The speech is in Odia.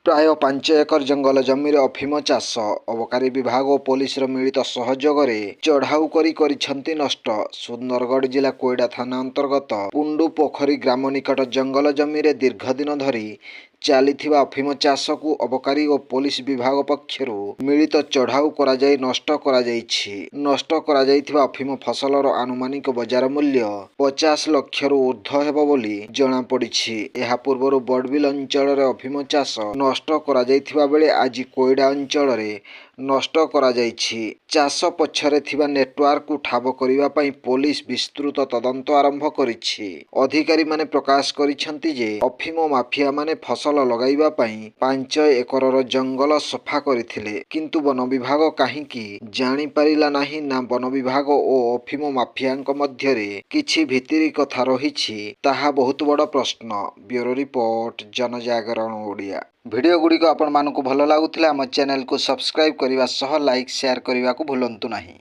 ପ୍ରାୟ 5 ଏକର ଜଙ୍ଗଲ ଜମିରେ ଅଫିମ ଚାଷ। ଅବକାରୀ ବିଭାଗ ଓ ପୋଲିସର ମିଳିତ ସହଯୋଗରେ ଚଢ଼ାଉ କରିଛନ୍ତି ନଷ୍ଟ। ସୁନ୍ଦରଗଡ଼ ଜିଲ୍ଲା କୋଇଡ଼ା ଥାନା ଅନ୍ତର୍ଗତ ପୁଣ୍ଡୁ ପୋଖରୀ ଗ୍ରାମ ନିକଟ ଜଙ୍ଗଲ ଜମିରେ ଦୀର୍ଘଦିନ ଧରି ଚାଲିଥିବା ଅଫିମ ଚାଷକୁ ଅବକାରୀ ଓ ପୋଲିସ ବିଭାଗ ପକ୍ଷରୁ ମିଳିତ ଚଢ଼ାଉ କରାଯାଇ ନଷ୍ଟ କରାଯାଇଛି। ନଷ୍ଟ କରାଯାଇଥିବା ଅଫିମ ଫସଲର ଆନୁମାନିକ ବଜାର ମୂଲ୍ୟ 50 ଲକ୍ଷରୁ ଉର୍ଦ୍ଧ୍ୱ ହେବ ବୋଲି ଜଣାପଡ଼ିଛି। ଏହା ପୂର୍ବରୁ ବଡ଼ବିଲ ଅଞ୍ଚଳରେ ଅଫିମ ଚାଷ ନଷ୍ଟ କରାଯାଇଥିବା ବେଳେ ଆଜି କୋଇଡ଼ା ଅଞ୍ଚଳରେ ନଷ୍ଟ କରାଯାଇଛି। ଚାଷ ପଛରେ ଥିବା ନେଟୱାର୍କକୁ ଠାବ କରିବା ପାଇଁ ପୋଲିସ ବିସ୍ତୃତ ତଦନ୍ତ ଆରମ୍ଭ କରିଛି। ଅଧିକାରୀମାନେ ପ୍ରକାଶ କରିଛନ୍ତି ଯେ ଅଫିମ ମାଫିଆମାନେ ଫସଲ ଲଗାଇବା ପାଇଁ 5 ଏକରର ଜଙ୍ଗଲ ସଫା କରିଥିଲେ, କିନ୍ତୁ ବନ ବିଭାଗ କାହିଁକି ଜାଣିପାରିଲା ନାହିଁ ନା ବନ ବିଭାଗ ଓ ଅଫିମ ମାଫିଆଙ୍କ ମଧ୍ୟରେ କିଛି ଭିତିରି କଥା ରହିଛି, ତାହା ବହୁତ ବଡ଼ ପ୍ରଶ୍ନ। Bureau report, Janajagaran Odia. Video ଗୁଡ଼ିକ ଆପଣମାନଙ୍କୁ ଭଲ ଲାଗୁଥିଲେ ଆମ ଚ୍ୟାନେଲକୁ ସବସ୍କ୍ରାଇବ୍ କରିବା ସହ ଲାଇକ୍ ସେୟାର କରିବାକୁ ଭୁଲନ୍ତୁ ନାହିଁ।